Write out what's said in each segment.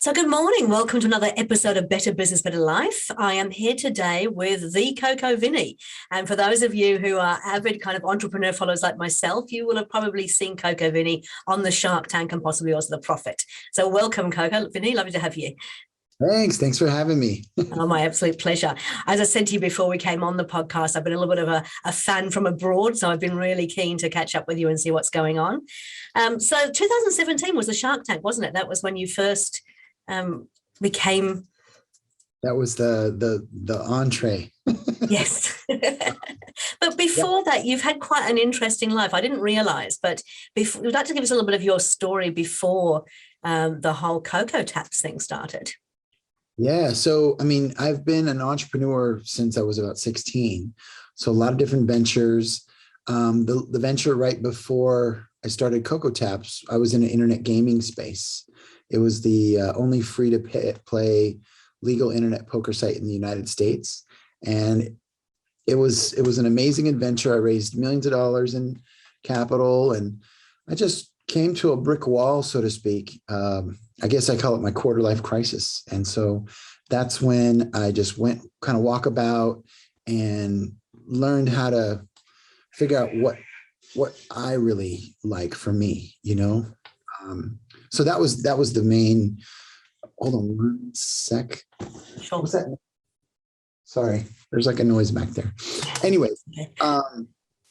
So good morning. Welcome to another episode of Better Business, Better Life. I am here today with the CocoVinny. And for those of you who are avid kind of entrepreneur followers like myself, you will have probably seen CocoVinny on the Shark Tank and possibly also The Profit. So welcome, CocoVinny. Lovely to have you. Thanks for having me. Oh, my absolute pleasure. As I said to you before we came on the podcast, I've been a little bit of a fan from abroad, so I've been really keen to catch up with you and see what's going on. So 2017 was the Shark Tank, wasn't it? That was when you first became. That was the entree. Yes. But before that, you've had quite an interesting life. I didn't realize, but would you like to give us a little bit of your story before the whole Coco Taps thing started? Yeah. So, I mean, I've been an entrepreneur since I was about 16. So a lot of different ventures. The venture right before I started Coco Taps, I was in an internet gaming space. It was the only free to play legal internet poker site in the United States. And it was an amazing adventure. I raised millions of dollars in capital, and I just came to a brick wall, so to speak. I guess I call it my quarter life crisis. And so that's when I just went kind of walkabout and learned how to figure out what I really like for me, you know? So that was the main. Hold on one sec. Sure. What's that? Sorry, there's like a noise back there. Anyways, Okay.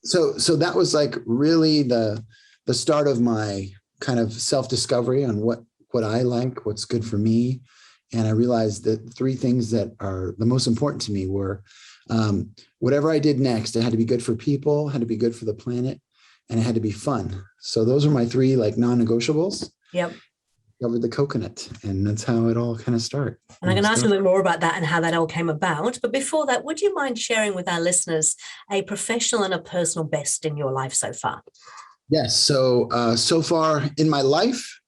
So that was like really the start of my kind of self-discovery on what I like, what's good for me. And I realized that three things that are the most important to me were whatever I did next, it had to be good for people, had to be good for the planet, and it had to be fun. So those are my three like non-negotiables. Yep. Covered the coconut, and that's how it all kind of started. And I'm going to ask you a little more about that and how that all came about. But before that, would you mind sharing with our listeners a professional and a personal best in your life so far? Yes. So so far in my life,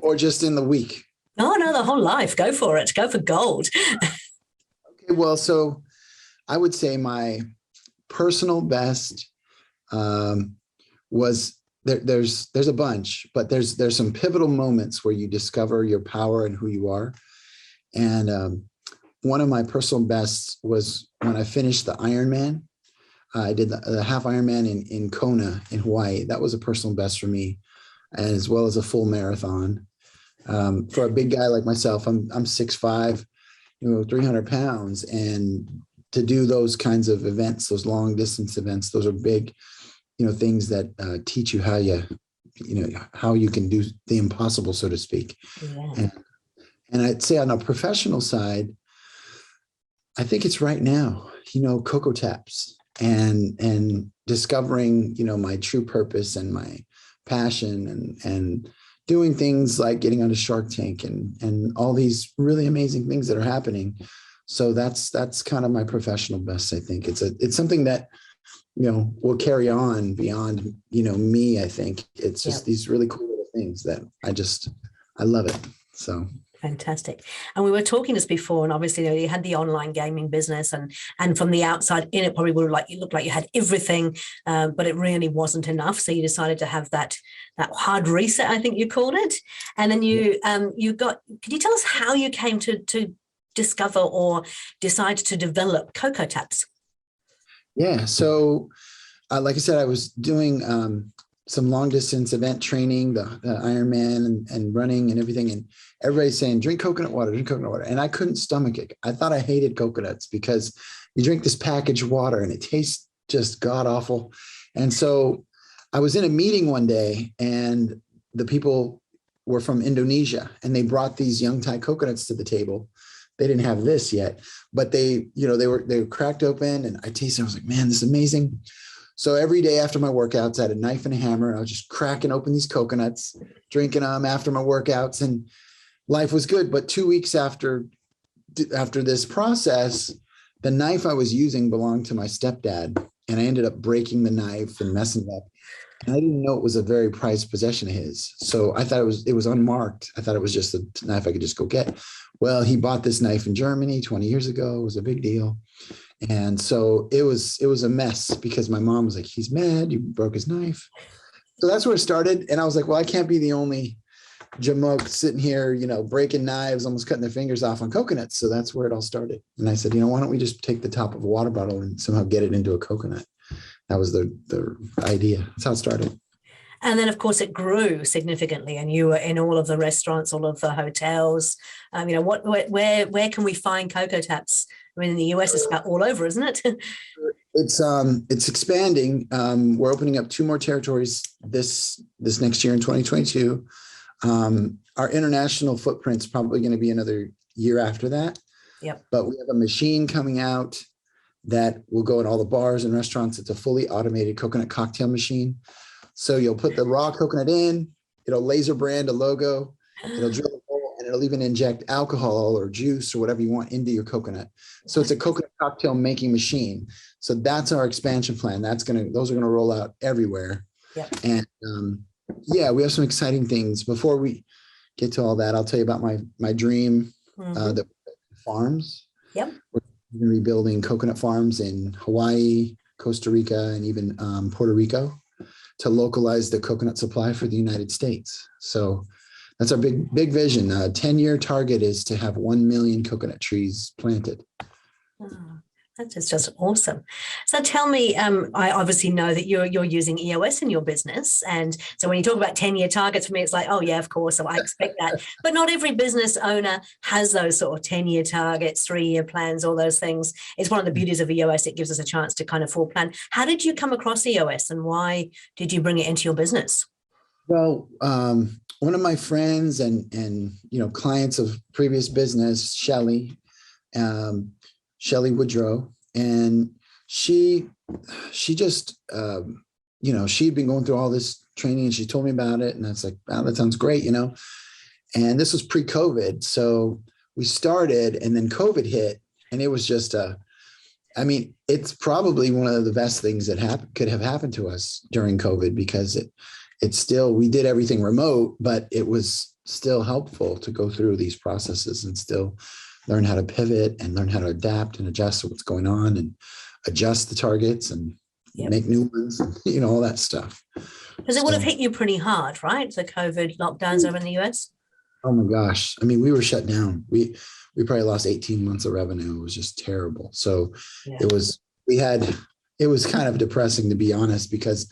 or just in the week? No, the whole life. Go for it. Go for gold. Okay. Well, so I would say my personal best was there's a bunch, but there's some pivotal moments where you discover your power and who you are. And one of my personal bests was when I finished the Ironman. I did the half Ironman in Kona in Hawaii. That was a personal best for me, as well as a full marathon. For a big guy like myself, I'm 6'5", 300 pounds. And to do those kinds of events, those long distance events, those are big, things that teach you how you can do the impossible, so to speak. Yeah. And I'd say on a professional side, I think it's right now, Coco Taps and discovering, my true purpose and my passion and doing things like getting onto Shark Tank and all these really amazing things that are happening. So that's kind of my professional best. I think it's something that, will carry on beyond, me. I think it's just these really cool little things that I love it. So. Fantastic. And we were talking this before, and obviously you had the online gaming business, and from the outside in, it probably would look like you had everything, but it really wasn't enough. So you decided to have that hard reset, I think you called it. And then you can you tell us how you came to discover or decide to develop Coco Taps? Yeah. So, like I said, I was doing some long distance event training, the Ironman and running and everything. And everybody's saying, drink coconut water. And I couldn't stomach it. I thought I hated coconuts because you drink this packaged water and it tastes just god awful. And so I was in a meeting one day, and the people were from Indonesia, and they brought these young Thai coconuts to the table. They didn't have this yet, but they were cracked open, and I tasted it. I was like, man, this is amazing. So every day after my workouts, I had a knife and a hammer, and I was just cracking open these coconuts, drinking them after my workouts, and life was good. But 2 weeks after this process, the knife I was using belonged to my stepdad, and I ended up breaking the knife and messing it up. And I didn't know it was a very prized possession of his. So I thought it was unmarked. I thought it was just a knife I could just go get. Well, he bought this knife in Germany 20 years ago. It was a big deal. And so it was a mess because my mom was like, he's mad, you broke his knife. So that's where it started. And I was like, well, I can't be the only jamoke sitting here, breaking knives, almost cutting their fingers off on coconuts. So that's where it all started. And I said, why don't we just take the top of a water bottle and somehow get it into a coconut? That was the idea. That's how it started. And then, of course, it grew significantly, and you were in all of the restaurants, all of the hotels. Where can we find Coco Taps? I mean, in the US, it's about all over, isn't it? It's expanding. We're opening up 2 more territories this next year in 2022. Our international footprint's probably going to be another year after that. Yep. But we have a machine coming out that will go in all the bars and restaurants. It's a fully automated coconut cocktail machine. So you'll put the raw coconut in, it'll laser brand a logo, it'll drill a hole, and it'll even inject alcohol or juice or whatever you want into your coconut. So it's a coconut cocktail making machine. So that's our expansion plan. Those are gonna roll out everywhere. Yep. And we have some exciting things. Before we get to all that, I'll tell you about my dream, the farms. Yep. We're gonna be building coconut farms in Hawaii, Costa Rica, and even Puerto Rico, to localize the coconut supply for the United States. So that's our big vision. 10-year target is to have 1 million coconut trees planted. Oh, that is just awesome. So tell me, I obviously know that you're using EOS in your business. And so when you talk about 10-year targets, for me, it's like, oh yeah, of course. So I expect that. But not every business owner has those sort of 10-year targets, 3-year plans, all those things. It's one of the beauties of EOS. It gives us a chance to kind of full plan. How did you come across EOS, and why did you bring it into your business? Well, one of my friends and clients of previous business, Shelly Woodrow, and she just she'd been going through all this training, and she told me about it, and I was like, wow, that sounds great, and this was pre-COVID. So we started, and then COVID hit, and it was just it's probably one of the best things that could have happened to us during COVID, because we did everything remote, but it was still helpful to go through these processes and still learn how to pivot and learn how to adapt and adjust to what's going on and adjust the targets and make new ones, all that stuff. Because it would have hit you pretty hard, right? The COVID lockdowns over in the US. Oh my gosh. I mean, we were shut down. We probably lost 18 months of revenue. It was just terrible. So it was kind of depressing, to be honest, because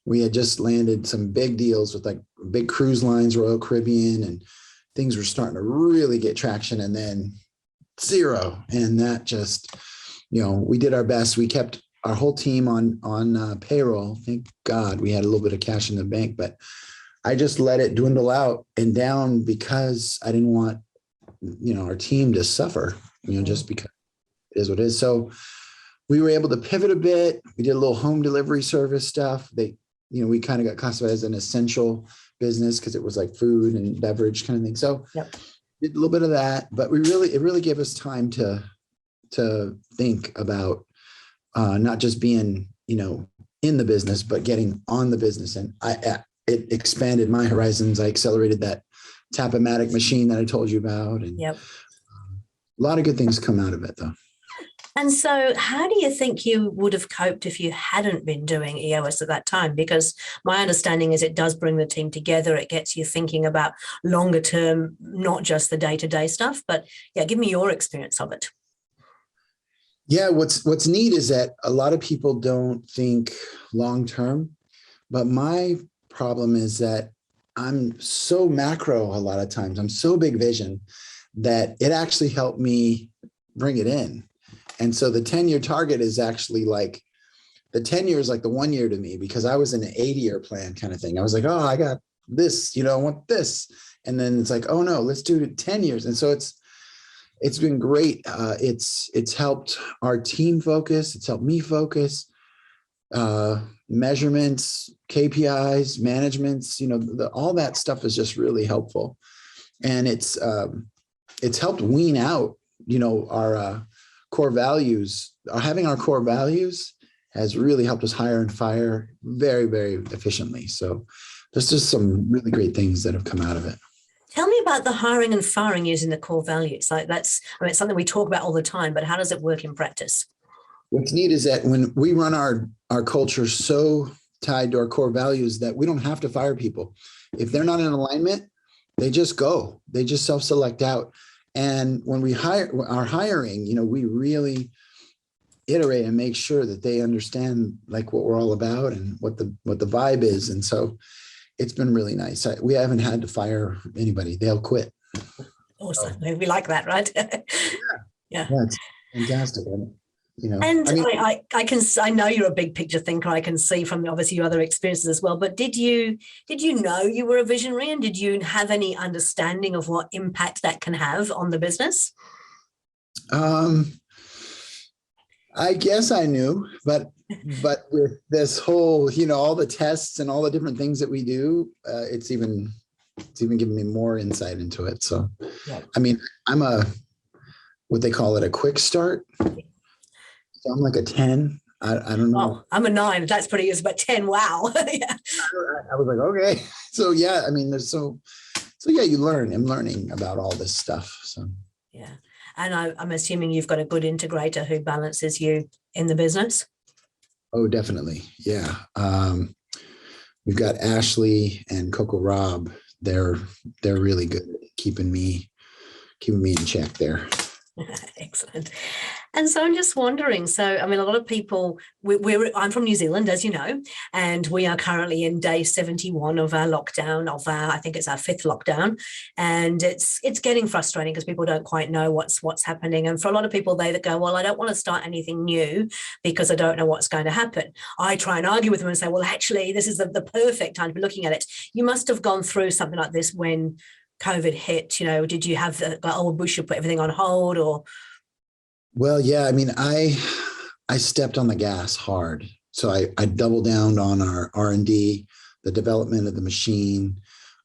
we had just landed some big deals with like big cruise lines, Royal Caribbean, and things were starting to really get traction, and then zero. And that just, we did our best. We kept our whole team on payroll. Thank God we had a little bit of cash in the bank, but I just let it dwindle out and down because I didn't want, our team to suffer, just because it is what it is. So we were able to pivot a bit. We did a little home delivery service stuff. We kind of got classified as an essential business because it was like food and beverage kind of thing. So did a little bit of that, but it really gave us time to think about not just being, in the business, but getting on the business. And it expanded my horizons. I accelerated that Tap-O-Matic machine that I told you about. And a lot of good things come out of it, though. And so how do you think you would have coped if you hadn't been doing EOS at that time? Because my understanding is it does bring the team together. It gets you thinking about longer term, not just the day-to-day stuff, but give me your experience of it. Yeah, what's neat is that a lot of people don't think long-term, but my problem is that I'm so macro a lot of times. I'm so big vision that it actually helped me bring it in. And so the 10-year target is actually like, the 10 years like the 1 year to me, because I was in an 80-year plan kind of thing. I was like, oh, I got this, I want this. And then it's like, oh no, let's do it 10 years. And so it's been great. It's helped our team focus. It's helped me focus. Measurements, KPIs, managements, all that stuff is just really helpful. And it's helped wean out, our core values. Having our core values has really helped us hire and fire very, very efficiently. So there's just some really great things that have come out of it. Tell me about the hiring and firing using the core values. Like it's something we talk about all the time, but how does it work in practice? What's neat is that when we run our culture so tied to our core values that we don't have to fire people. If they're not in alignment, they just go, they just self-select out. And when we are hiring, you know, we really iterate and make sure that they understand like what we're all about and what the vibe is. And so it's been really nice. We haven't had to fire anybody. They'll quit. Awesome. So, we like that, right? Yeah. It's fantastic. You know, and I mean, I know you're a big picture thinker. I can see from obviously your other experiences as well. But did you know you were a visionary, and did you have any understanding of what impact that can have on the business? I guess I knew, but with this whole, you know, all the tests and all the different things that we do, it's even giving me more insight into it. So, yeah. I mean, I'm what they call it, a quick start. So I'm like a 10. I don't know. Oh, I'm a 9. That's pretty good, but 10. Wow. Yeah. I was like, okay. So yeah, I mean, so yeah, you learn. I'm learning about all this stuff. So yeah. And I'm assuming you've got a good integrator who balances you in the business. Oh, definitely. Yeah. We've got Ashley and Coco Rob. They're really good at keeping me in check there. Excellent. And so I'm just wondering, so I mean, a lot of people, I'm from New Zealand, as you know, and we are currently in day 71 of our lockdown, I think it's our 5th lockdown, and it's getting frustrating because people don't quite know what's happening. And for a lot of people, they go, well, I don't want to start anything new because I don't know what's going to happen. I try and argue with them and say, well, actually, this is the perfect time to be looking at it. You must have gone through something like this when COVID hit. You know, did you have we should put everything on hold, or? Well, yeah, I mean, I stepped on the gas hard. So I doubled down on our R&D, the development of the machine.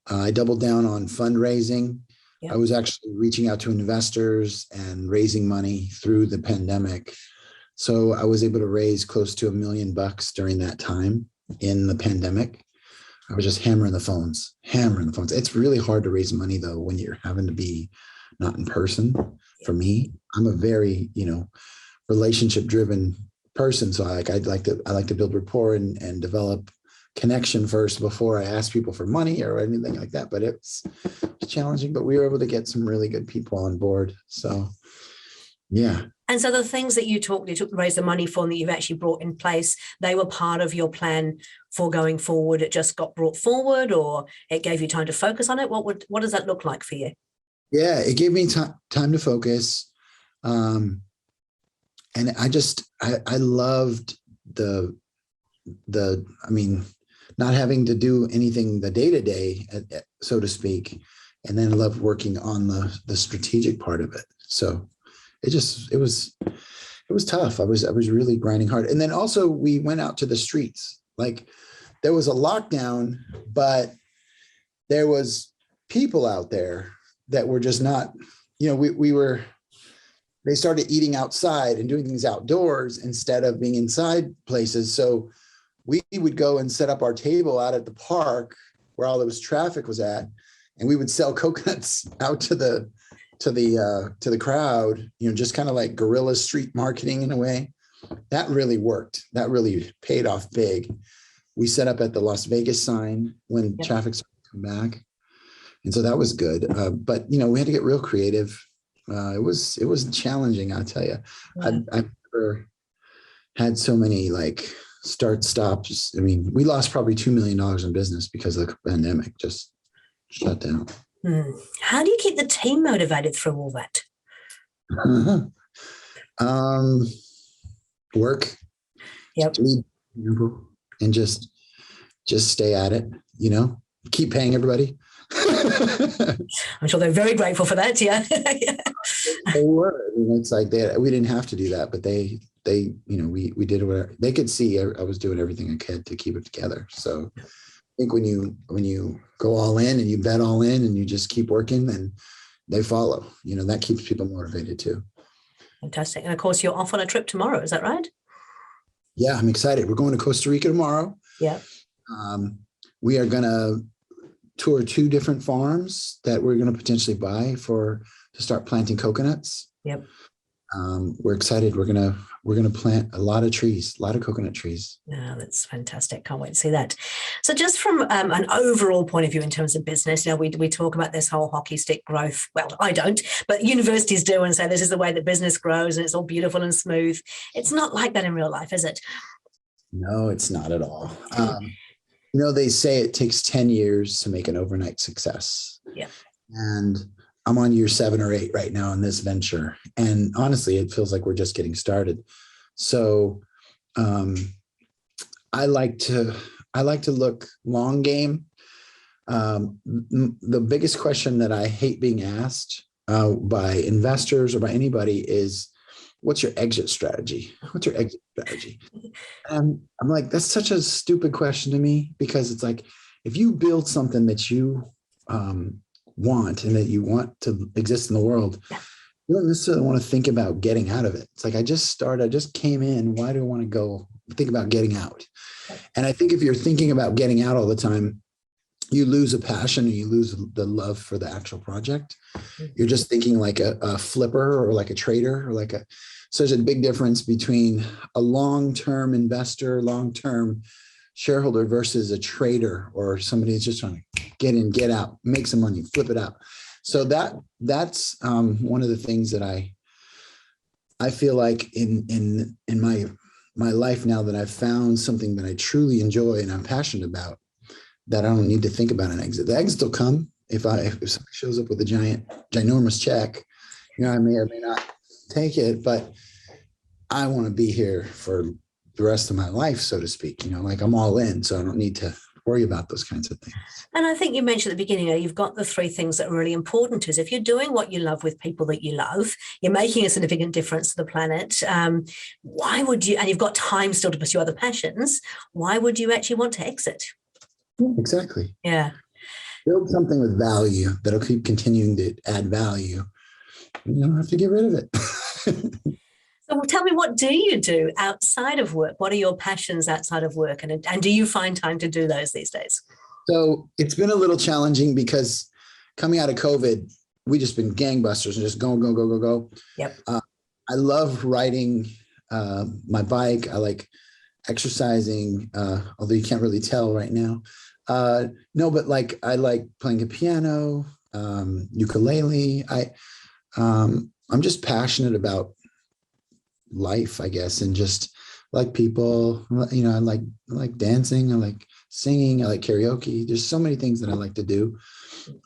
I doubled down on fundraising. Yep. I was actually reaching out to investors and raising money through the pandemic. So I was able to raise close to $1 million during that time in the pandemic. I was just hammering the phones. It's really hard to raise money though when you're having to be not in person. For me, I'm a very, you know, relationship driven person. So I like to build rapport and develop connection first before I ask people for money or anything like that. But it's challenging, but we were able to get some really good people on board. So yeah. And so the things that you took to raise the money for and that you've actually brought in place, they were part of your plan for going forward. It just got brought forward, or it gave you time to focus on it. What does that look like for you? Yeah, it gave me time to focus. And I loved I mean, not having to do anything the day-to-day, so to speak. And then I loved working on the strategic part of it. So it was tough. I was really grinding hard. And then also we went out to the streets. Like there was a lockdown, but there was people out there that were just not, you know, they started eating outside and doing things outdoors instead of being inside places. So we would go and set up our table out at the park where all those traffic was at, and we would sell coconuts out to the crowd, you know, just kind of like guerrilla street marketing in a way. That really worked. That really paid off big. We set up at the Las Vegas sign when traffic started to come back. And so that was good. But, you know, we had to get real creative. It was challenging, I'll tell you. Yeah. I've never had so many like start stops. I mean, we lost probably $2 million in business because of the pandemic, just shut down. How do you keep the team motivated through all that? Work. Yep. And just stay at it, you know, keep paying everybody. I'm sure they're very grateful for that. Yeah. They were. I mean, it's like we didn't have to do that, but they, you know, we did whatever they could see. I was doing everything I could to keep it together. So I think when you go all in and you bet all in and you just keep working, then they follow. You know, that keeps people motivated too. Fantastic. And of course, you're off on a trip tomorrow. Is that right? Yeah, I'm excited. We're going to Costa Rica tomorrow. Yeah. We are going to tour 2 different farms that we're going to potentially buy to start planting coconuts. Yep. We're excited. we're going to plant a lot of trees, a lot of coconut trees. No, that's fantastic. Can't wait to see that. So just from an overall point of view in terms of business, we talk about this whole hockey stick growth. Well, I don't, but universities do and say this is the way that business grows and it's all beautiful and smooth. It's not like that in real life, is it? No, it's not at all. They say it takes 10 years to make an overnight success. Yeah. And I'm on year 7 or 8 right now in this venture. And honestly, it feels like we're just getting started. So I like to look long game. The biggest question that I hate being asked by investors or by anybody is, what's your exit strategy? What's your exit strategy? And I'm like, that's such a stupid question to me, because it's like, if you build something that you want and that you want to exist in the world, you don't necessarily want to think about getting out of it. It's like, I just came in. Why do I want to go think about getting out? And I think if you're thinking about getting out all the time, you lose a passion and you lose the love for the actual project. You're just thinking like a flipper or like a trader or so there's a big difference between a long-term investor, long-term shareholder versus a trader or somebody who's just trying to get in, get out, make some money, flip it out. So that's one of the things that I feel like in my life now, that I've found something that I truly enjoy and I'm passionate about, that I don't need to think about an exit. The exit will come if somebody shows up with a ginormous check. I may or may not take it, but I want to be here for the rest of my life, so to speak. Like I'm all in, so I don't need to worry about those kinds of things. And I think you mentioned at the beginning, you've got the 3 things that are really important is if you're doing what you love with people that you love, you're making a significant difference to the planet. Why would you, and you've got time still to pursue other passions, why would you actually want to exit? Exactly. Yeah. Build something with value that'll keep continuing to add value. You don't have to get rid of it. So tell me, what do you do outside of work? What are your passions outside of work? And do you find time to do those these days? So it's been a little challenging because coming out of COVID, we just been gangbusters and just go, go, go, go, go. Yep. I love riding my bike. I like exercising, although you can't really tell right now. No, but I like playing a piano, ukulele. I'm just passionate about life, I guess, and just like people. I like dancing. I like singing. I like karaoke. There's so many things that I like to do.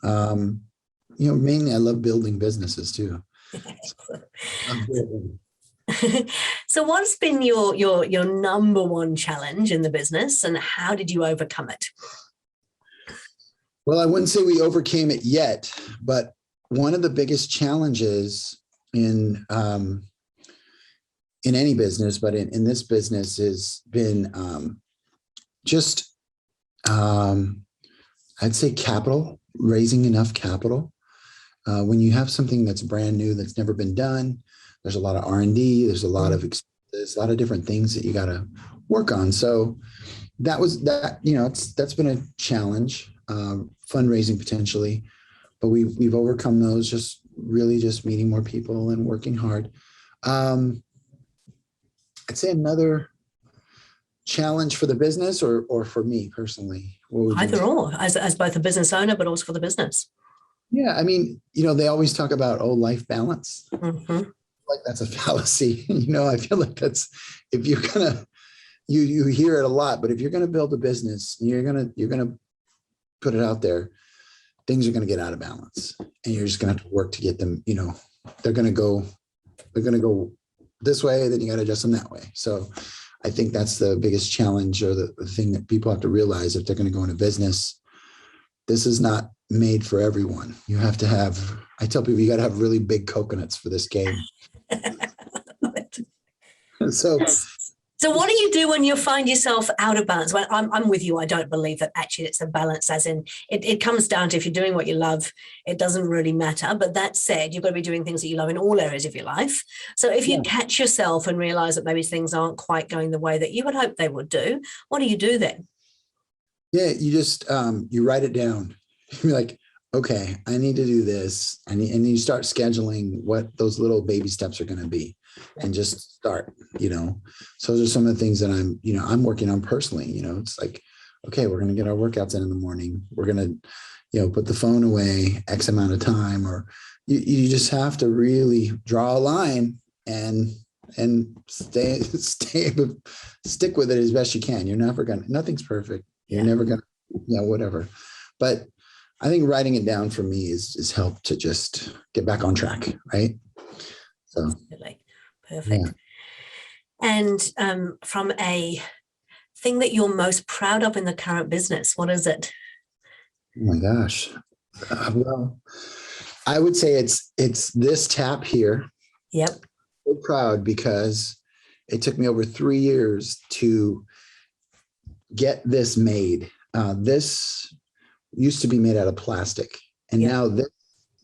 Mainly I love building businesses too. So what's been your number one challenge in the business, and how did you overcome it? Well, I wouldn't say we overcame it yet, but one of the biggest challenges in any business, but in this business, has been I'd say capital, raising enough capital. When you have something that's brand new, that's never been done, there's a lot of R&D, there's a lot of different things that you got to work on. So that's been a challenge, fundraising potentially, but we've overcome those, just meeting more people and working hard. I'd say another challenge for the business or for me personally. Either or, as both a business owner, but also for the business. Yeah. I mean, they always talk about, life balance. Mm-hmm. Like that's a fallacy. I feel like that's, if you're gonna, you hear it a lot, but if you're gonna build a business, you're gonna put it out there, things are gonna get out of balance, and you're just gonna have to work to get them. They're gonna go this way, then you got to adjust them that way. So I think that's the biggest challenge, or the thing that people have to realize if they're going to go into business. This is not made for everyone. You have to have, I tell people, you got to have really big coconuts for this game. So what do you do when you find yourself out of balance? Well, I'm with you. I don't believe that actually it's a balance, as in it comes down to, if you're doing what you love, it doesn't really matter. But that said, you've got to be doing things that you love in all areas of your life. So if you catch yourself and realize that maybe things aren't quite going the way that you would hope they would do, what do you do then? Yeah, you just, you write it down. You're like, okay, I need to do this. And you start scheduling what those little baby steps are going to be. and just start, So those are some of the things that I'm working on personally. It's like, okay, we're going to get our workouts in the morning. We're going to, put the phone away X amount of time, or you just have to really draw a line and stick with it as best you can. Nothing's perfect. You're never going to, whatever. But I think writing it down for me is helped to just get back on track. Right. So. Absolutely. Perfect. Yeah. And from a thing that you're most proud of in the current business, what is it? Oh my gosh. Well, I would say it's this tap here. Yep. So proud because it took me over 3 years to get this made. This used to be made out of plastic, and now this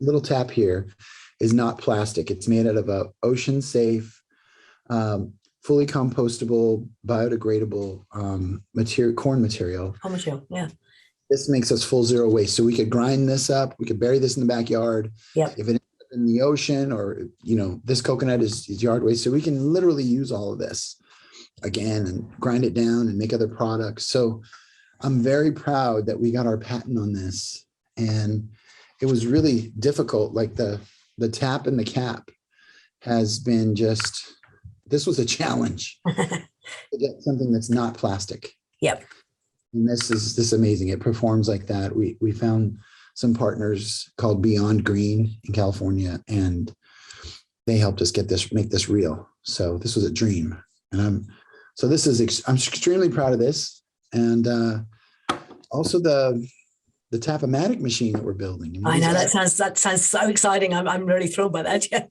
little tap here is not plastic. It's made out of a ocean safe, fully compostable, biodegradable corn material. Corn material, yeah. This makes us full zero waste. So we could grind this up. We could bury this in the backyard. Yep. If it ends up in the ocean, or, this coconut is yard waste. So we can literally use all of this again and grind it down and make other products. So I'm very proud that we got our patent on this. And it was really difficult. Like the tap and the cap has been this was a challenge to get something that's not plastic. Yep. And this is amazing. It performs like that. We found some partners called Beyond Green in California, and they helped us make this real. So this was a dream. And I'm extremely proud of this. And also the Tap-O-Matic machine that we're building. I know that sounds so exciting. I'm really thrilled by that. Yeah.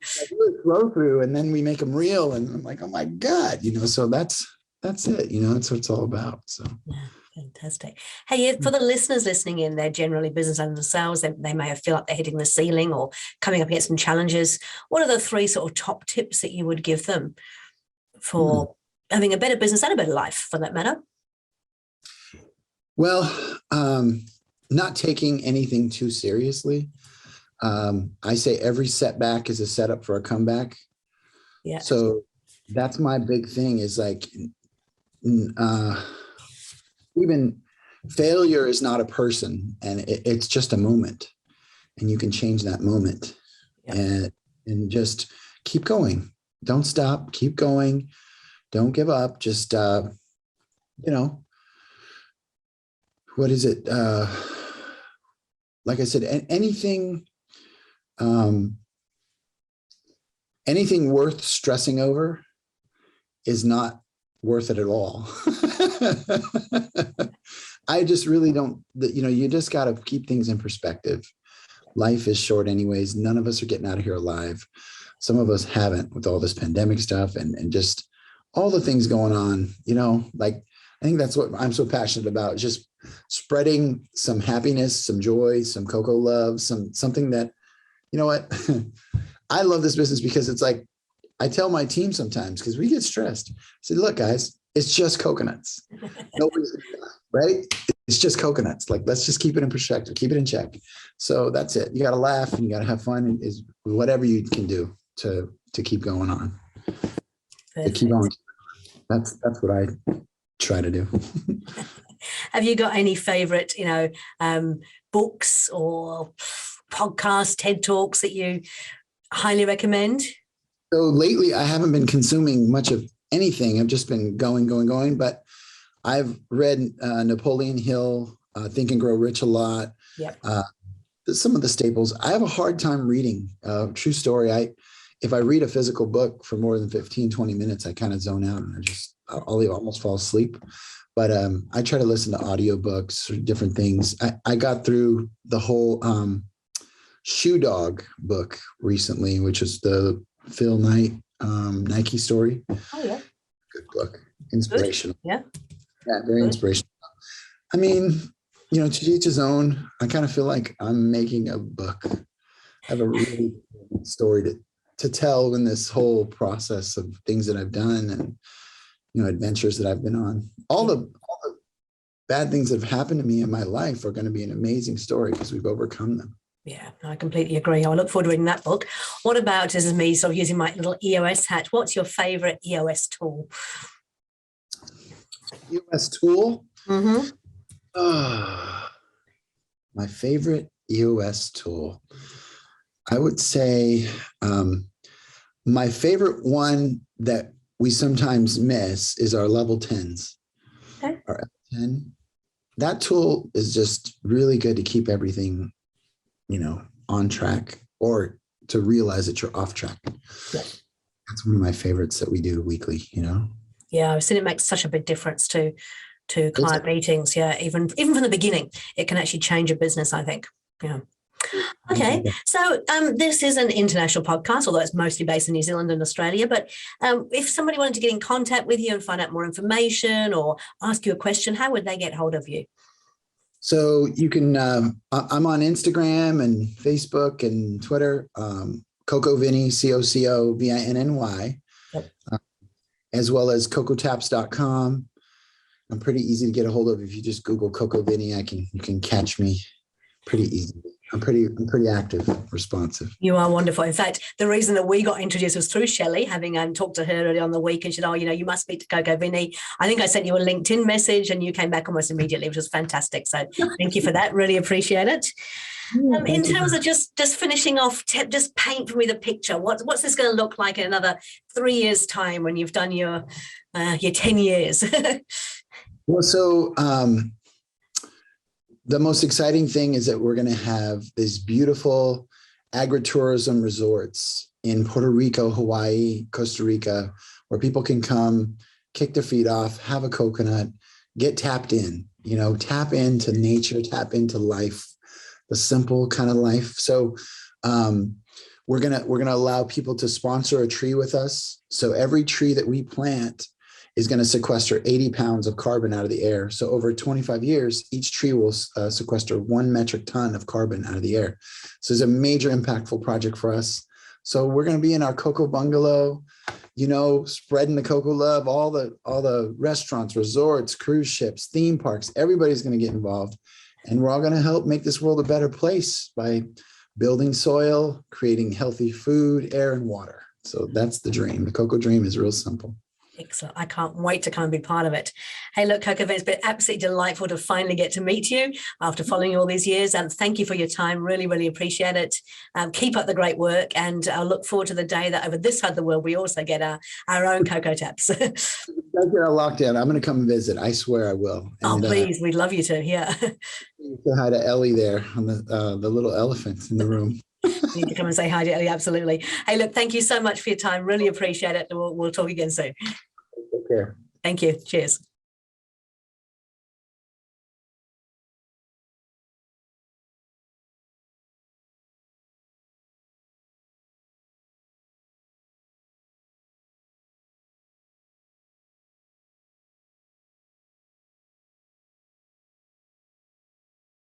Flow through, and then we make them real, and I'm like, oh my God, so that's it. That's what it's all about. So. Yeah. Fantastic. Hey, for the listeners listening in, they're generally business owners themselves. They may feel like they're hitting the ceiling or coming up against some challenges. What are the 3 sort of top tips that you would give them for having a better business and a better life, for that matter? Well, not taking anything too seriously. I say every setback is a setup for a comeback. Yeah. So that's my big thing, is like, even failure is not a person, and it's just a moment, and you can change that moment. Yep. and just keep going. Don't stop, keep going. Don't give up. Just, what is it? Like I said, anything worth stressing over is not worth it at all. I just really don't, you just got to keep things in perspective. Life is short anyways. None of us are getting out of here alive. Some of us haven't, with all this pandemic stuff and just all the things going on, like, I think that's what I'm so passionate about, just spreading some happiness, some joy, some Coco love, something that, what, I love this business because it's like, I tell my team sometimes, because we get stressed. I say, look, guys, it's just coconuts. Nobody's right? It's just coconuts. Like, let's just keep it in perspective, keep it in check. So that's it. You got to laugh and you got to have fun, is whatever you can do to keep going on. To keep on. That's what I try to do. Have you got any favorite, books or podcasts, TED Talks that you highly recommend? So lately, I haven't been consuming much of anything. I've just been going, but I've read Napoleon Hill, Think and Grow Rich a lot. Yep. Some of the staples. I have a hard time reading. True story. If I read a physical book for more than 15, 20 minutes, I kind of zone out and I'll almost fall asleep. But I try to listen to audiobooks or different things. I got through the whole Shoe Dog book recently, which is the Phil Knight Nike story. Oh yeah. Good book. Inspirational. Good. Yeah. Yeah, very inspirational. I mean, to each his own. I kind of feel like I'm making a book. I have a really good story to tell in this whole process of things that I've done and adventures that I've been on. All the bad things that have happened to me in my life are going to be an amazing story because we've overcome them. Yeah, I completely agree. I look forward to reading that book. What about, this is me sort of using my little EOS hat, what's your favorite EOS tool? EOS tool? Mm-hmm. My favorite EOS tool. I would say my favorite one that we sometimes miss is our level 10s. Okay. Our L10. That tool is just really good to keep everything, on track, or to realize that you're off track. Yeah. That's one of my favorites that we do weekly, Yeah, I've seen it makes such a big difference to client meetings. Yeah, even from the beginning, it can actually change a business, I think. Yeah. Okay, so this is an international podcast, although it's mostly based in New Zealand and Australia. But if somebody wanted to get in contact with you and find out more information or ask you a question, how would they get hold of you? So you can, I'm on Instagram and Facebook and Twitter, CocoVinny, CocoVinny, Yep. As well as cocotaps.com. I'm pretty easy to get a hold of. If you just Google CocoVinny, you can catch me pretty easily. I'm pretty active, responsive. You are wonderful. In fact, the reason that we got introduced was through Shelley, having talked to her early on the week, and she said, "Oh, you must speak to CocoVinny." I think I sent you a LinkedIn message, and you came back almost immediately, which was fantastic. So thank you for that. Really appreciate it. In terms of just finishing off, just paint for me the picture. What's this going to look like in another 3 years' time when you've done your 10 years? Well, so the most exciting thing is that we're going to have these beautiful agritourism resorts in Puerto Rico, Hawaii, Costa Rica, where people can come, kick their feet off, have a coconut, get tapped in, tap into nature, tap into life, the simple kind of life. So we're gonna allow people to sponsor a tree with us. So every tree that we plant is going to sequester 80 pounds of carbon out of the air. So over 25 years, each tree will sequester 1 metric ton of carbon out of the air. So it's a major impactful project for us. So we're going to be in our cocoa bungalow, spreading the cocoa love, all the restaurants, resorts, cruise ships, theme parks, everybody's going to get involved. And we're all going to help make this world a better place by building soil, creating healthy food, air, and water. So that's the dream. The Coco dream is real simple. Excellent. I can't wait to come and be part of it. Hey, look, CocoVinny, it's been absolutely delightful to finally get to meet you after following you all these years. And thank you for your time. Really, really appreciate it. Keep up the great work. And I'll look forward to the day that over this side of the world, we also get our own Coco Taps. If I get all locked in, I'm going to come and visit. I swear I will. And, please. We'd love you to. Yeah. Say hi to Ellie there on the little elephant in the room. You need to come and say hi to Ellie. Absolutely. Hey, look, thank you so much for your time. Really appreciate it. We'll talk again soon. Take care. Thank you. Cheers.